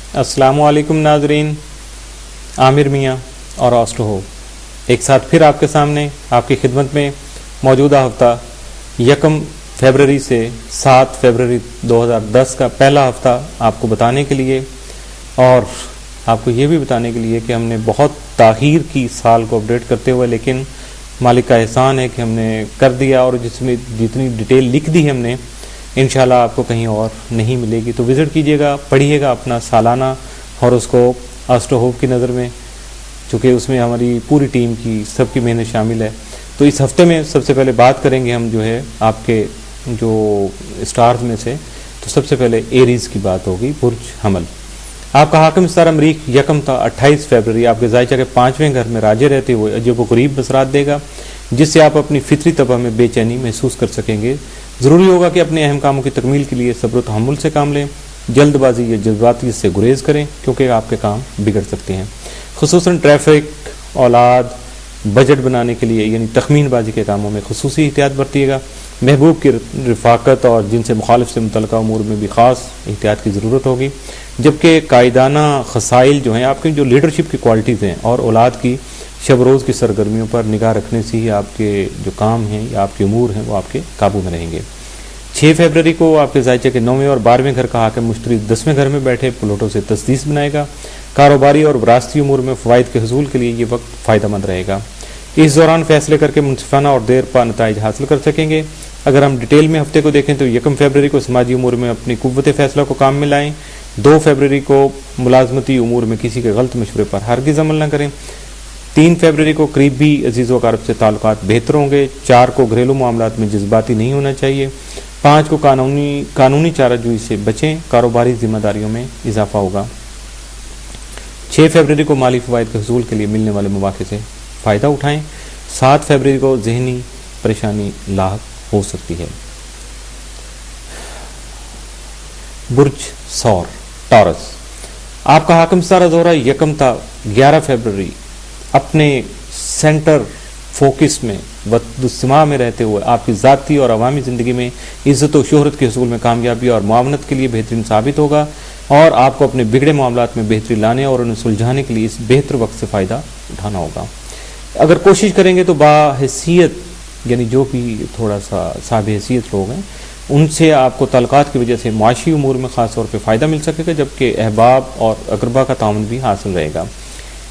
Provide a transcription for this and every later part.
अस्सलामुअलैकुम नाजरीन, आमिर मियाँ और ऑस्ट्रो एक साथ फिर आपके सामने आपकी खिदमत में मौजूदा हफ्ता 1 फरवरी से 7 फरवरी 2010 का पहला हफ्ता आपको बताने के लिए और आपको ये भी बताने के लिए कि हमने बहुत ताख़ीर की साल को अपडेट करते हुए, लेकिन मालिक का एहसान है कि हमने कर दिया और जिसमें जितनी डिटेल लिख दी है हमने इंशाल्लाह आपको कहीं और नहीं मिलेगी। तो विज़िट कीजिएगा, पढ़िएगा अपना सालाना हॉरोस्कोप एस्ट्रोहोप की नज़र में, चूँकि उसमें हमारी पूरी टीम की सबकी मेहनत शामिल है। तो इस हफ्ते में सबसे पहले बात करेंगे हम जो है आपके जो स्टार्स में से, तो सबसे पहले एरीज़ की बात होगी। बुर्ज हमल, आपका हाकिम सितारा मरीख यकम था 28 फरवरी आपके जायचा के 5वें घर में राजे रहते हुए अजीब व गरीब बसरात देगा, जिससे आप अपनी फितरी तबा में बेचैनी महसूस कर सकेंगे। ज़रूरी होगा कि अपने अहम कामों की तकमील के लिए सब्र तहम्मुल से काम लें, जल्दबाजी या जज्बाती से गुरेज करें क्योंकि आपके काम बिगड़ सकते हैं। खुसूसन ट्रैफिक, औलाद, बजट बनाने के लिए यानी तखमीनबाजी के कामों में खुसूसी एहतियात बरतिएगा। महबूब की रफाकत और जिनसे मुखालिफ से मुतल्लिका उमूर में भी ख़ास एहतियात की ज़रूरत होगी, जबकि कायदाना खसाइल जो हैं आपकी जो लीडरशिप की क्वालिटीज़ हैं और औलाद की शब रोज़ की सरगर्मियों पर निगाह रखने से ही आपके जो काम हैं या आपके उमूर हैं वो आपके काबू में रहेंगे। 6 फरवरी को आपके जायचे के 9वें और 12वें घर का हाकिम मुश्तरी 10वें घर में बैठे प्लूटो से तस्दीस बनाएगा। कारोबारी और विरासती उमूर में फ़वाइद के हसूल के लिए ये वक्त फ़ायदेमंद रहेगा। इस दौरान फैसले करके मुनसिफाना और देर पा नताइज हासिल कर सकेंगे। अगर हम डिटेल में हफ्ते को देखें तो 1 फरवरी को समाजी उमूर में अपनी कुव्वत फैसला को काम में लाएं। 2 फरवरी को मुलाजमती उमूर में किसी के गलत मशवरे पर हरगिज़ अमल न करें। 3 फरवरी को करीबी अजीज़ व अक़ारिब से ताल्लुकात बेहतर होंगे। 4 को घरेलू मामलात में जज्बाती नहीं होना चाहिए। 5 को कानूनी चाराजोई से बचें, कारोबारी जिम्मेदारियों में इजाफा होगा। 6 फरवरी को माली फ़वाइद के हसूल के लिए मिलने वाले मौक़े से फ़ायदा उठाएं। 7 फरवरी को ज़हनी परेशानी लाहक हो सकती है। बुर्ज सौर टॉरस, आपका हाकिम सितारा ज़ोहरा यकम था 11 फरवरी अपने सेंटर फोकस में वद्दुस्सिमा में रहते हुए आपकी ज़ाती और अवामी ज़िंदगी में इज़्ज़त और शोहरत के हसूल में कामयाबी और मुआवनत के लिए बेहतरीन साबित होगा और आपको अपने बिगड़े मामलात में बेहतरी लाने और उन्हें सुलझाने के लिए इस बेहतर वक्त से फ़ायदा उठाना होगा। अगर कोशिश करेंगे तो बाहैसियत यानी जो भी थोड़ा सा साब हैसियत लोग हैं उनसे आपको तल्क़ात की वजह से मुआशी उमूर में ख़ास तौर पर फ़ायदा मिल सकेगा, जबकि अहबाब और अकरबा का ताउन भी हासिल रहेगा।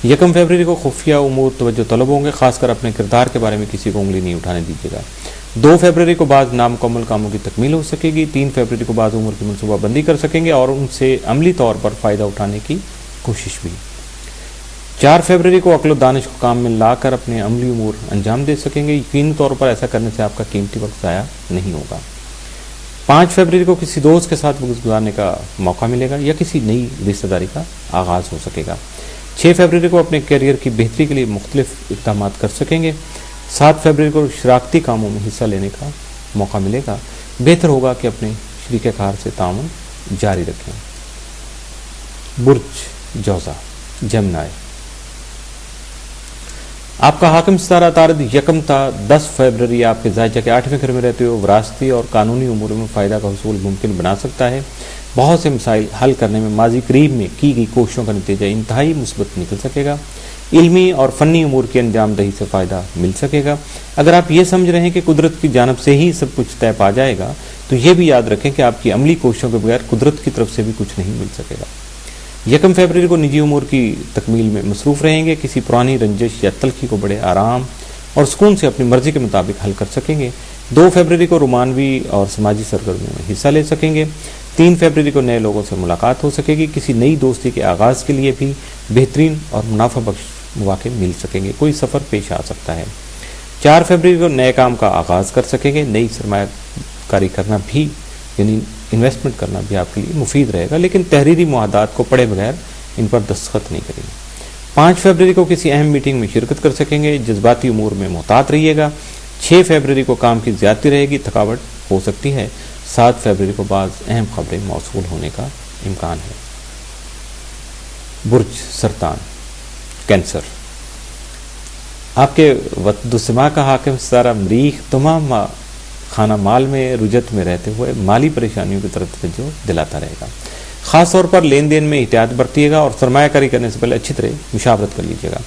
1 फरवरी को खुफिया उमूर तवज्जो तलब होंगे, खासकर अपने किरदार के बारे में किसी को उंगली नहीं उठाने दीजिएगा। 2 फरवरी को बाद नामुकम्मल कामों की तकमील हो सकेगी। 3 फरवरी को बाद उमूर की मनसूबाबंदी कर सकेंगे और उनसे अमली तौर पर फ़ायदा उठाने की कोशिश भी। 4 फरवरी को अक्ल दानिश को काम में लाकर अपने अमली उमूर अंजाम दे सकेंगे। यकीनी तौर पर ऐसा करने से आपका कीमती वक्त ज़ाया नहीं होगा। 5 फरवरी को किसी दोस्त के साथ वक्त गुजारने का मौका मिलेगा या किसी नई रिश्तेदारी का आगाज़ हो सकेगा। 6 फरवरी को अपने करियर की बेहतरी के लिए मुख्तलिफ इक़दाम कर सकेंगे। 7 फरवरी को शराकती कामों में हिस्सा लेने का मौका मिलेगा। बेहतर होगा कि अपने शरीक कार से ताउन जारी रखें। बुर्ज जौज़ा जमनाय, आपका हाकिम सितारा तारद यकम था 10 फरवरी आपके जायचा के 8वें घर में रहते हुए विरासती और कानूनी उमूर में फ़ायदा का हसूल मुमकिन बना सकता है। बहुत से मसाइल हल करने में माजी करीब में की गई कोशिशों का नतीजा इंतहाई मुस्बत निकल सकेगा। इल्मी और फ़नी उमूर की अंजाम दही से फ़ायदा मिल सकेगा। अगर आप ये समझ रहे हैं कि कुदरत की जानब से ही सब कुछ तय पा जाएगा तो ये भी याद रखें कि आपकी अमली कोशिशों के बगैर कुदरत की तरफ से भी कुछ नहीं मिल सकेगा। 1 फरवरी को निजी उमूर की तकमील में मसरूफ़ रहेंगे। किसी पुरानी रंजिश या तलखी को बड़े आराम और सुकून से अपनी मर्जी के मुताबिक हल कर सकेंगे। 2 फरवरी को रोमानवी और समाजी सरगर्मियों में हिस्सा ले सकेंगे। 3 फरवरी को नए लोगों से मुलाकात हो सकेगी। किसी नई दोस्ती के आगाज़ के लिए भी बेहतरीन और मुनाफा बख्श मौके मिल सकेंगे। कोई सफ़र पेश आ सकता है। 4 फरवरी को नए काम का आगाज़ कर सकेंगे। नई सरमायाकारी करना भी यानी इन्वेस्टमेंट करना भी आपके लिए मुफीद रहेगा, लेकिन तहरीरी मुआहदात को पढ़े बगैर इन पर दस्तखत नहीं करेंगे। 5 फरवरी को किसी अहम मीटिंग में शिरकत कर सकेंगे। जज्बाती उमूर में मोहतात रहिएगा। 6 फरवरी को काम की ज़्यादती रहेगी, थकावट हो सकती है। 7 फरवरी को बाज़ अहम खबरें मौसूल होने का इम्कान है। बुर्ज सरतान कैंसर, आपके वद्दुस्सिमा का हाकिम सितारा मरीख तमाम खाना माल में रुजत में रहते हुए माली परेशानियों की तरफ तवज्जो दिलाता रहेगा। खास तौर पर लेन देन में एहतियात बरतिएगा और सरमायाकारी करने से पहले अच्छी तरह मुशावरत कर लीजिएगा।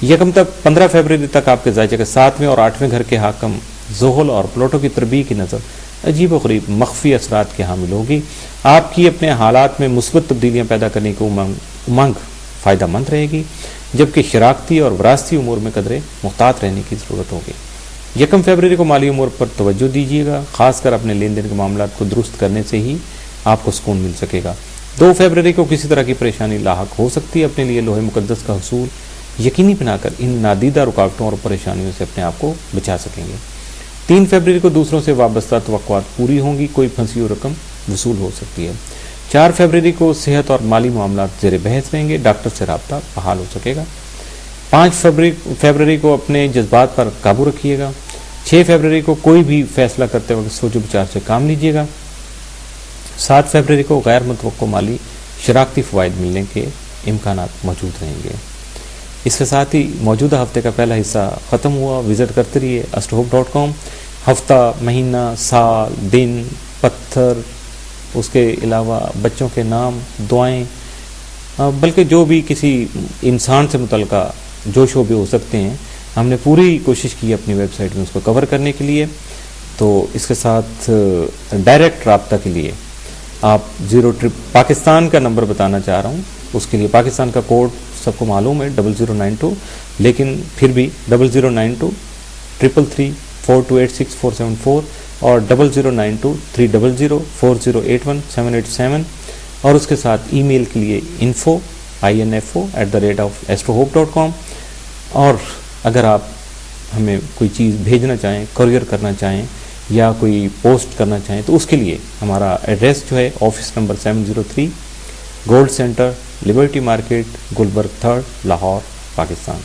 यकम तक 15 फरवरी तक आपके जायजे के 7वें और 8वें घर के हाकम ज़ुहल और प्लूटो की तरबी की नज़र अजीब व गरीब मख्फी असरात के हामिल होगी। आपकी अपने हालात में मुस्बत तब्दीलियाँ पैदा करने की उमंग फ़ायदा मंद रहेगी, जबकि शराकती और वरासती उमूर में कदरे मुहतात रहने की ज़रूरत होगी। 1 फरवरी को माली उमूर पर तवज्जो दीजिएगा, खासकर अपने लेन देन के मामलों को दुरुस्त करने से ही आपको सुकून मिल सकेगा। 2 फरवरी को किसी तरह की परेशानी लाहक हो सकती है। अपने लिए लोहे मुकद्दस का हसूल यकीनी बनाकर इन नादीदा रुकावटों और परेशानियों से अपने आप को बचा सकेंगे। 3 फरवरी को दूसरों से वाबस्ता तवक्कुआत पूरी होंगी, कोई फंसी हुई रकम वसूल हो सकती है। 4 फरवरी को सेहत और माली मामला जेर बहस रहेंगे, डॉक्टर से रब्ता बहाल हो सकेगा। 5 फरवरी को अपने जज्बात पर काबू रखिएगा। 6 फरवरी को कोई भी फैसला करते वक्त सोचो विचार से काम लीजिएगा। 7 फरवरी को गैर मुतवक्को माली शराकती फ़वाइद मिलने के इम्कानात मौजूद रहेंगे। इसके साथ ही मौजूदा हफ्ते का पहला हिस्सा ख़त्म हुआ। विज़िट करते रहिए astrohope.com। हफ्ता, महीना, साल, दिन, पत्थर, उसके अलावा बच्चों के नाम, दुआएं, बल्कि जो भी किसी इंसान से मुतल्लिका जो शोबे हो सकते हैं, हमने पूरी कोशिश की अपनी वेबसाइट में उसको कवर करने के लिए। तो इसके साथ डायरेक्ट रब्ता के लिए आप पाकिस्तान का नंबर बताना चाह रहा हूँ। उसके लिए पाकिस्तान का कोड सबको मालूम है 0092, लेकिन फिर भी 0092 333 4286 और 0092 300 4081 787 और उसके साथ ईमेल के लिए info@astrohope.com। और अगर आप हमें कोई चीज़ भेजना चाहें, कुरियर करना चाहें या कोई पोस्ट करना चाहें तो उसके लिए हमारा एड्रेस जो है office number 703 Gold Centre, Liberty Market, Gulberg 3rd, Lahore, Pakistan.